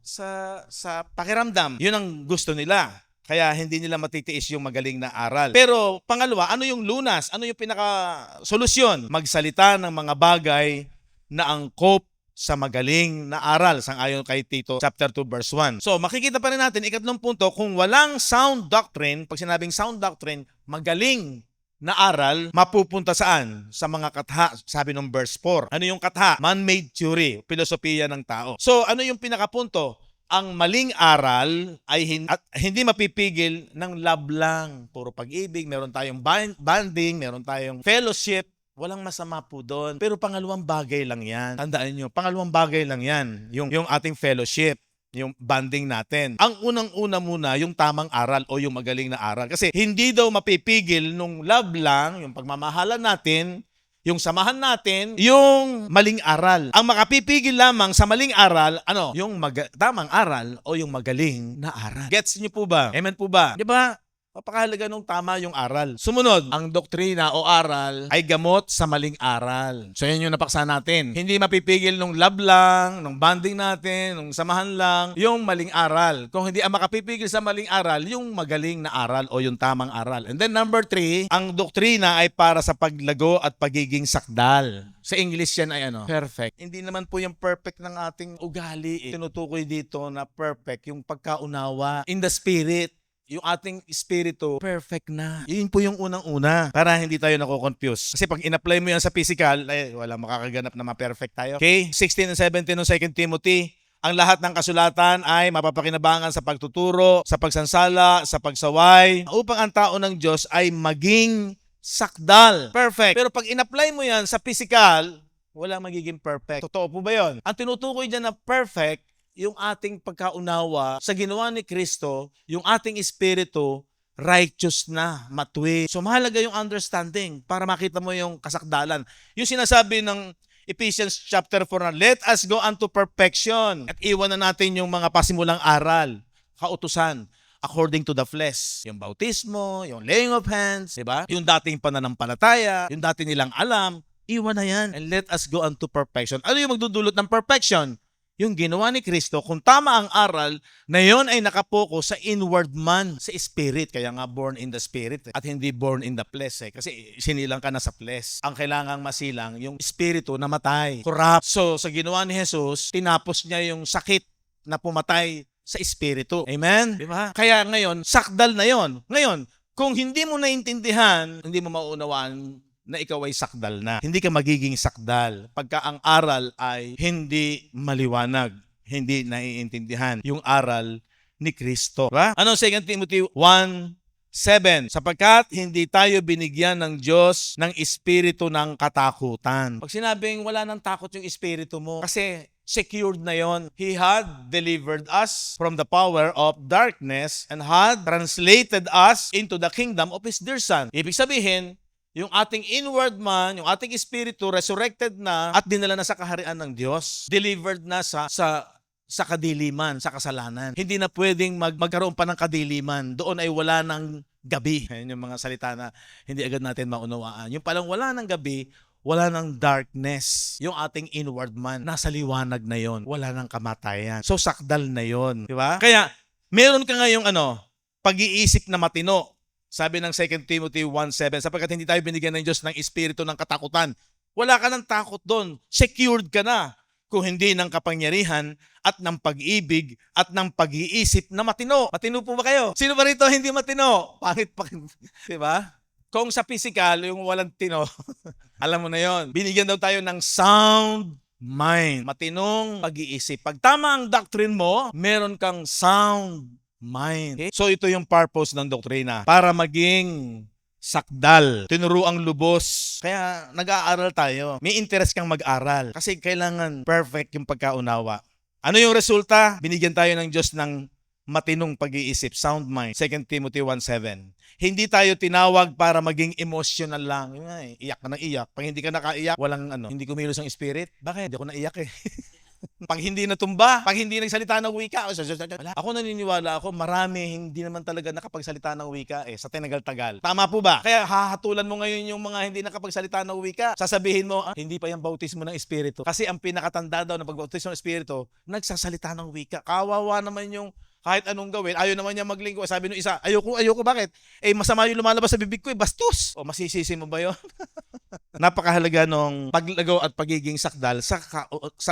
sa pakiramdam. Yun ang gusto nila. Kaya hindi nila matitiis yung magaling na aral. Pero pangalawa, ano yung lunas? Ano yung pinaka-solusyon? Magsalita ng mga bagay na angkop sa magaling na aral, sang-ayon kay Tito chapter 2 verse 1. So makikita pa rin natin, ikatlong punto, kung walang sound doctrine, pag sinabing sound doctrine, magaling na aral, mapupunta saan? Sa mga katha, sabi ng verse 4. Ano yung katha? Man-made theory, filosofiya ng tao. So, ano yung pinakapunto? Ang maling aral ay hindi mapipigil ng love lang. Puro pag-ibig, meron tayong bonding, meron tayong fellowship. Walang masama po doon. Pero pangalawang bagay lang yan. Tandaan nyo, pangalawang bagay lang yan. Yung ating fellowship, yung bonding natin. Ang unang-una muna, yung tamang aral o yung magaling na aral. Kasi hindi daw mapipigil nung love lang, yung pagmamahalan natin, yung samahan natin, yung maling aral. Ang makapipigil lamang sa maling aral, ano? Yung tamang aral o yung magaling na aral. Gets niyo po ba? Amen po ba? Di ba? Papakahalaga nung tama yung aral. Sumunod, ang doktrina o aral ay gamot sa maling aral. So yan yung napaksa natin. Hindi mapipigil nung love lang, nung bonding natin, nung samahan lang, yung maling aral. Kung hindi ang makapipigil sa maling aral, yung magaling na aral o yung tamang aral. And then number 3, ang doktrina ay para sa paglago at pagiging sakdal. Sa English yan ay ano? Perfect. Hindi naman po yung perfect ng ating ugali. Tinutukoy dito na perfect, yung pagkaunawa in the spirit. Yung ating espiritu, perfect na. Yun po yung unang-una para hindi tayo nako-confuse. Kasi pag in-apply mo yan sa physical, ay wala makakaganap na ma-perfect tayo. Okay? 16 and 17 ng 2 Timothy, ang lahat ng kasulatan ay mapapakinabangan sa pagtuturo, sa pagsansala, sa pagsaway, upang ang tao ng Diyos ay maging sakdal. Perfect. Pero pag in-apply mo yan sa physical, wala magiging perfect. Totoo po ba yun? Ang tinutukoy dyan na perfect, yung ating pagkaunawa sa ginawa ni Kristo, yung ating espiritu, righteous na, matuwid. So mahalaga yung understanding para makita mo yung kasakdalan. Yung sinasabi ng Ephesians chapter 4 na, let us go unto perfection. At iwan na natin yung mga pasimulang aral, kautusan, according to the flesh. Yung bautismo, yung laying of hands, diba? Yung dating pananampalataya, yung dating nilang alam, iwan na yan. And let us go unto perfection. Ano yung magdudulot ng perfection? Yung ginawa ni Kristo, kung tama ang aral, na yon ay nakapokus sa inward man, sa spirit. Kaya nga born in the spirit at hindi born in the flesh. Kasi sinilang ka na sa flesh. Ang kailangang masilang, yung spirito na matay, corrupt. So sa ginawa ni Jesus, tinapos niya yung sakit na pumatay sa espiritu. Amen? Diba? Kaya ngayon, sakdal na yon. Ngayon, kung hindi mo naintindihan, hindi mo maunawaan na ikaw ay sakdal na. Hindi ka magiging sakdal pagka ang aral ay hindi maliwanag, hindi naiintindihan yung aral ni Kristo. Diba? Ano 2 Timothy 1:7? Sapagkat hindi tayo binigyan ng Diyos ng espiritu ng katakutan. Pag sinabing wala nang takot yung espiritu mo, kasi secured na yon. He had delivered us from the power of darkness and had translated us into the kingdom of His dear Son. Ibig sabihin, yung ating inward man, yung ating espiritu, resurrected na at dinala na sa kaharian ng Diyos. Delivered na sa kadiliman, sa kasalanan. Hindi na pwedeng magkaroon pa ng kadiliman. Doon ay wala ng gabi. Ayan yung mga salita na hindi agad natin maunawaan. Yung palang wala ng gabi, wala ng darkness. Yung ating inward man, nasa liwanag na yon. Wala ng kamatayan. So, sakdal na yon. Diba? Kaya, meron ka ngayong pag-iisip na matino. Sabi ng 2 Timothy 1:7, sapagkat hindi tayo binigyan ng Diyos ng espiritu ng katakutan. Wala ka ng takot doon. Secured ka na. Kung hindi ng kapangyarihan at ng pag-ibig at ng pag-iisip na matino. Matino po ba kayo? Sino ba rito hindi matino? Pangit pa. Diba? Kung sa physical, yung walang tino, alam mo na yon. Binigyan daw tayo ng sound mind. Matinong pag-iisip. Pag tama ang doctrine mo, meron kang sound mind. Okay? So ito yung purpose ng doktrina. Para maging sakdal, tinuruang lubos. Kaya nag-aaral tayo. May interest kang mag-aral. Kasi kailangan perfect yung pagkaunawa. Ano yung resulta? Binigyan tayo ng Diyos ng matinong pag-iisip, sound mind. 2 Timothy 1:7. Hindi tayo tinawag para maging emotional lang. Yun nga, iyak ka ng iyak. Pag hindi ka nakaiyak, walang hindi kumilos ang spirit. Bakit? Hindi ako naiyak eh. Pag hindi natumba, pag hindi nagsalita ng wika, ako naniniwala ako, marami hindi naman talaga nakapagsalita ng wika sa tinagal-tagal. Tama po ba? Kaya hahatulan mo ngayon yung mga hindi nakapagsalita ng wika. Sasabihin mo, hindi pa yung bautismo ng Espiritu. Kasi ang pinakatanda daw ng pagbautismo ng Espiritu, nagsasalita ng wika. Kawawa naman yung kahit anong gawin, ayaw naman niya maglingkod. Sabi nung isa, ayoko, bakit? Masama yung lumalabas sa bibig ko bastos. Masisisi mo ba yun? Napakahalaga nung paglagaw at pagiging sakdal sa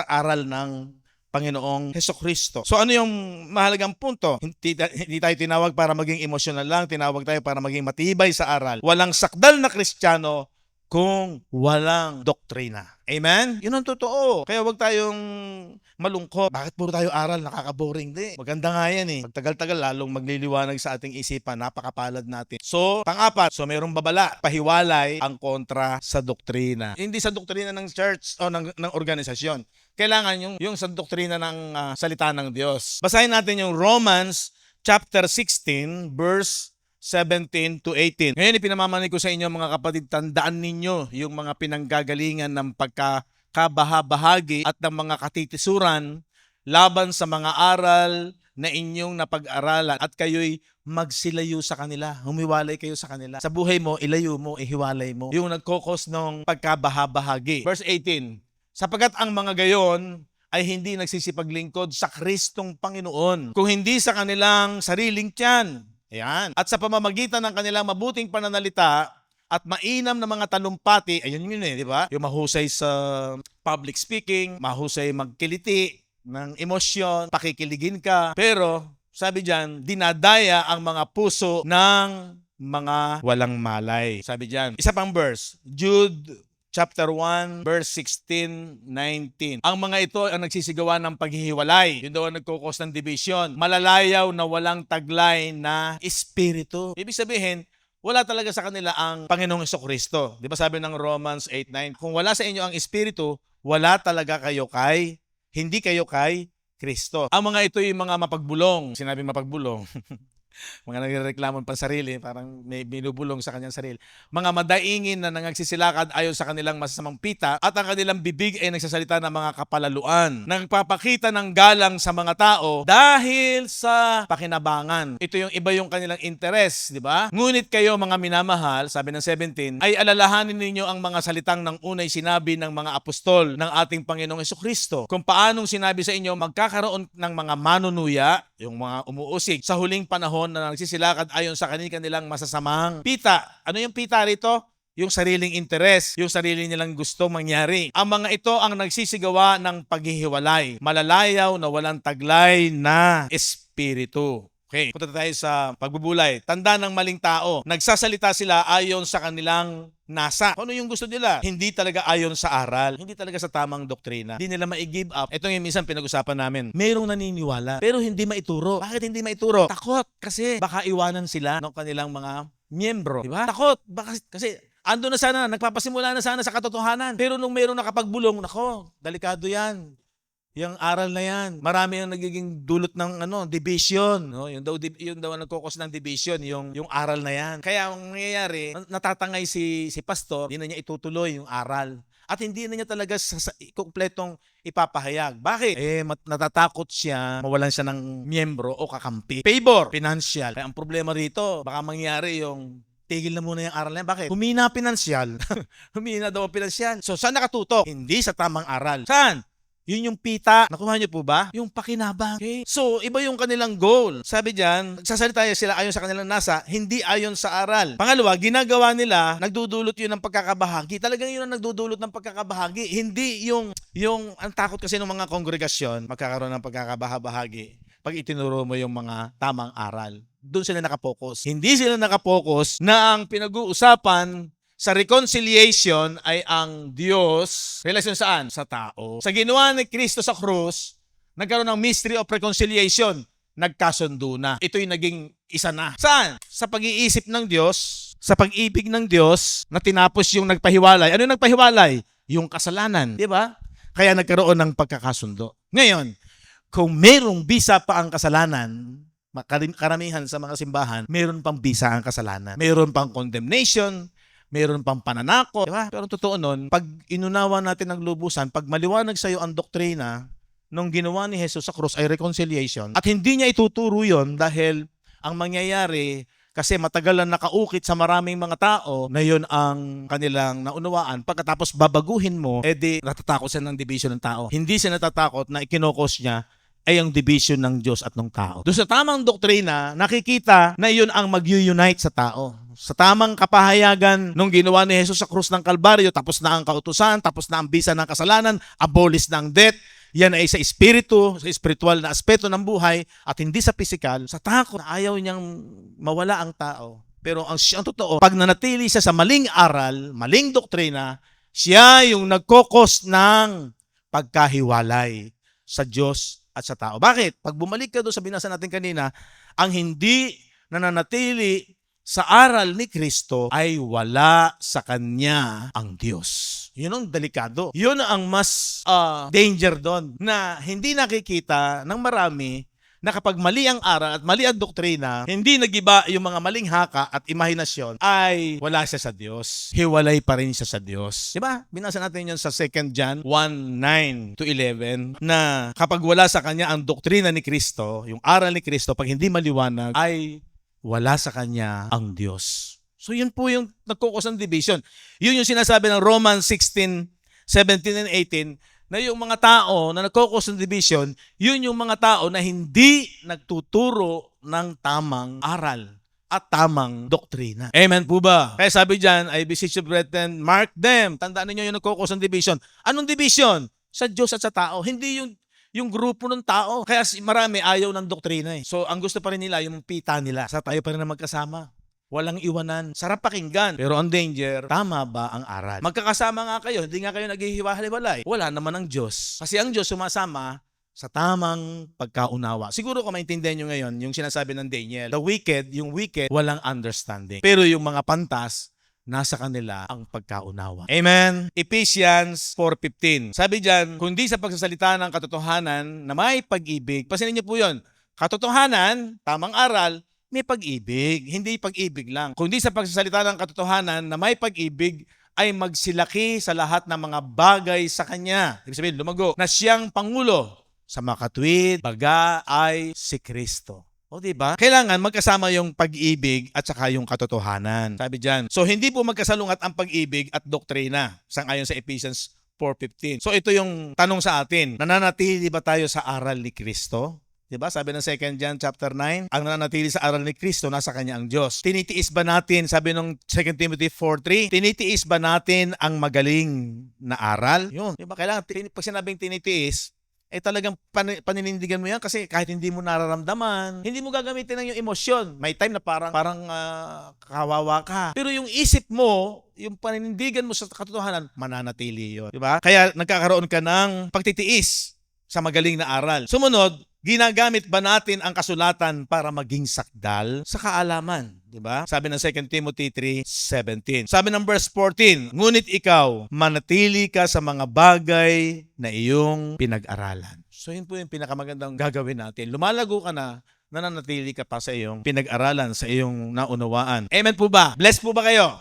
aral ng Panginoong Hesukristo. So ano yung mahalagang punto? Hindi tayo tinawag para maging emosyonal lang, tinawag tayo para maging matibay sa aral. Walang sakdal na Kristiyano kung walang doktrina. Amen? Yun ang totoo. Kaya wag tayong malungkot. Bakit puro tayo aral? Nakaka-boring din. Maganda nga yan eh. Pagtagal-tagal lalong magliliwanag sa ating isipan. Napakapalad natin. So, pang-apat. So, mayroong babala. Pahiwalay ang kontra sa doktrina. Hindi sa doktrina ng church o ng organisasyon. Kailangan yung sa doktrina ng salita ng Diyos. Basahin natin yung Romans chapter 16 verse 17 to 18. Ngayon, ipinamamanig ko sa inyo mga kapatid, tandaan ninyo yung mga pinanggagalingan ng pagkakabahabahagi at ng mga katitisuran laban sa mga aral na inyong napag-aralan at kayo'y magsilayo sa kanila. Humiwalay kayo sa kanila. Sa buhay mo, ilayo mo, ihiwalay mo. Yung nagkokos ng pagkabahabahagi. Verse 18, sapagkat ang mga gayon ay hindi nagsisipaglingkod sa Kristong Panginoon, kung hindi sa kanilang sariling tiyan. Ayan. At sa pamamagitan ng kanilang mabuting pananalita at mainam na mga talumpati, ayun yun di ba? Yung mahusay sa public speaking, mahusay magkiliti ng emosyon, pakikiligin ka. Pero, sabi diyan, dinadaya ang mga puso ng mga walang malay. Sabi diyan, isa pang verse, Jude chapter 1, verse 16, 19. Ang mga ito ang nagsisigawa ng paghihiwalay. Yun daw ang nagkukos ng division. Malalayaw na walang taglay na espiritu. Ibig sabihin, wala talaga sa kanila ang Panginoong Hesukristo. Di ba sabi ng Romans 8:9? Kung wala sa inyo ang espiritu, wala talaga hindi kayo kay Kristo. Ang mga ito yung mga mapagbulong. Sinabi mapagbulong. Mga nagrereklamon pa sarili, parang may binubulong sa kanyang sarili. Mga madaingin na nangagsisilakad ayon sa kanilang masasamang pita at ang kanilang bibig ay nagsasalita ng mga kapalaluan. Nagpapakita ng galang sa mga tao dahil sa pakinabangan. Ito yung iba yung kanilang interes, di ba? Ngunit kayo mga minamahal, sabi ng 17, ay alalahanin ninyo ang mga salitang ng unay sinabi ng mga apostol ng ating Panginoong Hesukristo. Kung paanong sinabi sa inyo magkakaroon ng mga manunuya, yung mga umuusig sa huling panahon na nagsisilakad ayon sa kanilang masasamang pita. Ano yung pita rito? Yung sariling interes, yung sarili nilang gusto mangyari. Ang mga ito ang nagsisigawa ng paghihiwalay, malalayaw na walang taglay na espiritu. Okay, punta tayo sa pagbubulay. Tanda ng maling tao. Nagsasalita sila ayon sa kanilang nasa. Ano yung gusto nila? Hindi talaga ayon sa aral. Hindi talaga sa tamang doktrina. Hindi nila ma-give up. Ito yung minsan pinag-usapan namin. Mayroong naniniwala, pero hindi maituro. Bakit hindi maituro? Takot. Kasi baka iwanan sila ng kanilang mga miyembro. Diba? Takot. Kasi ando na sana, nagpapasimula na sana sa katotohanan. Pero nung mayroong nakapagbulong, nako, delikado yan. Yung aral na yan, marami ang nagiging dulot ng division, no? Yung daw ang nagkokos ng division, yung aral na yan. Kaya ang nangyayari, natatangay si pastor, hindi na niya itutuloy yung aral. At hindi na niya talaga kompletong ipapahayag. Bakit? Natatakot siya, mawalan siya ng miyembro o kakampi. Favor, financial. Kaya ang problema rito, baka mangyari yung tigil na muna yung aral na yan. Bakit? Humina pinansyal. Humina daw ang pinansyal. So, saan nakatutok? Hindi sa tamang aral. Saan? Yun yung pita. Nakuha niyo po ba? Yung pakinabang. Okay? So, iba yung kanilang goal. Sabi diyan, nagsasalita sila ayon sa kanilang nasa, hindi ayon sa aral. Pangalawa, ginagawa nila, nagdudulot yun ng pagkakabahagi. Talagang yun ang nagdudulot ng pagkakabahagi. Hindi yung ang takot kasi ng mga kongregasyon, magkakaroon ng pagkakabahagi pag itinuro mo yung mga tamang aral. Doon sila nakapokus. Hindi sila nakapokus na ang pinag-uusapan sa reconciliation ay ang Diyos. Relasyon saan? Sa tao. Sa ginawa ni Kristo sa krus, nagkaroon ng mystery of reconciliation. Nagkasundo na. Ito'y naging isa na. Saan? Sa pag-iisip ng Diyos, sa pag-ibig ng Diyos, na tinapos yung nagpahiwalay. Ano yung nagpahiwalay? Yung kasalanan. Di ba? Kaya nagkaroon ng pagkakasundo. Ngayon, kung merong bisa pa ang kasalanan, karamihan sa mga simbahan, meron pang bisa ang kasalanan. Meron pang condemnation, meron pang pananakot. Diba? Pero totoo nun, pag inunawa natin ng lubusan, pag maliwanag sa iyo ang doktrina nung ginawa ni Jesus sa krus ay reconciliation, at hindi niya ituturo yon dahil ang mangyayari, kasi matagal lang nakaukit sa maraming mga tao na yun ang kanilang naunawaan. Pagkatapos babaguhin mo, edi natatakot siya ng division ng tao. Hindi siya natatakot na ikinokos niya ay ang division ng Diyos at ng tao. Doon sa tamang doktrina, nakikita na yun ang mag-unite sa tao. Sa tamang kapahayagan nung ginawa ni Jesus sa krus ng Kalbaryo, tapos na ang kautusan, tapos na ang bisa ng kasalanan, abolish ng death, yan ay sa espiritu, sa espiritual na aspeto ng buhay at hindi sa pisikal. Sa takot na ayaw niyang mawala ang tao. Pero ang totoo, pag nanatili siya sa maling aral, maling doktrina, siya yung nagkokos ng pagkahiwalay sa Diyos at sa tao. Bakit? Pag bumalik ka doon sa binasa natin kanina, ang hindi nananatili sa aral ni Kristo ay wala sa kanya ang Diyos. Yun ang delikado. Yun ang mas danger doon na hindi nakikita ng marami na kapag mali ang aral at mali ang doktrina, hindi nagiba yung mga maling haka at imahinasyon, ay wala siya sa Diyos. Hiwalay pa rin siya sa Diyos. Diba? Binasa natin yun sa 2 John 1:9-11 na kapag wala sa kanya ang doktrina ni Kristo, yung aral ni Kristo, pag hindi maliwanag, ay wala sa kanya ang Diyos. So yun po yung nagkukos ng division. Yun yung sinasabi ng Romans 16:17 and 18 na yung mga tao na nagkukos ng division, yun yung mga tao na hindi nagtuturo ng tamang aral at tamang doktrina. Amen po ba? Kaya sabi dyan, I beseech you brethren, mark them. Tandaan niyo yung nagkukos ng division. Anong division? Sa Diyos at sa tao. Hindi yung grupo ng tao. Kaya marami ayaw ng doktrina eh. So ang gusto pa rin nila, yung pita nila. Sa tayo pa rin na magkasama. Walang iwanan. Sarap pakinggan. Pero ang danger, tama ba ang aral? Magkakasama nga kayo, hindi nga kayo naghihiwa-hiwalay. Wala naman ang Diyos. Kasi ang Diyos sumasama sa tamang pagkaunawa. Siguro kung maintindihan nyo ngayon, yung sinasabi ng Daniel, yung wicked, walang understanding. Pero yung mga pantas, nasa kanila ang pagkaunawa. Amen? Ephesians 4:15. Sabi dyan, kundi sa pagsasalita ng katotohanan na may pag-ibig, pasinin niyo po yun, katotohanan, tamang aral, may pag-ibig. Hindi pag-ibig lang. Kundi sa pagsasalita ng katotohanan na may pag-ibig ay magsilaki sa lahat ng mga bagay sa Kanya. Ibig sabihin, lumago, na siyang Pangulo sa makatwid, baga ay si Kristo. O diba? Kailangan magkasama yung pag-ibig at saka yung katotohanan. Sabi dyan. So hindi po magkasalungat ang pag-ibig at doktrina. Sangayon sa Ephesians 4:15. So ito yung tanong sa atin. Nananatili ba tayo sa aral ni Kristo? Diba? Sabi ng 2 John chapter 9, ang nananatili sa aral ni Kristo, nasa kanya ang Diyos. Tinitiis ba natin, sabi ng 2 Timothy 4:3, tinitiis ba natin ang magaling na aral? Yun. Diba? Kailangan, pag sinabing tinitiis, talagang paninindigan mo yan kasi kahit hindi mo nararamdaman, hindi mo gagamitin ng yung emosyon. May time na parang kawawa ka. Pero yung isip mo, yung paninindigan mo sa katotohanan, mananatili yun. Diba? Kaya nagkakaroon ka ng pagtitiis sa magaling na aral. Sumunod, ginagamit ba natin ang kasulatan para maging sakdal sa kaalaman? Diba? Sabi ng 2 Timothy 3:17. Sabi ng verse 14, ngunit ikaw, manatili ka sa mga bagay na iyong pinag-aralan. So yun po yung pinakamagandang gagawin natin. Lumalago ka na, nananatili ka pa sa iyong pinag-aralan, sa iyong naunawaan. Amen po ba? Bless po ba kayo?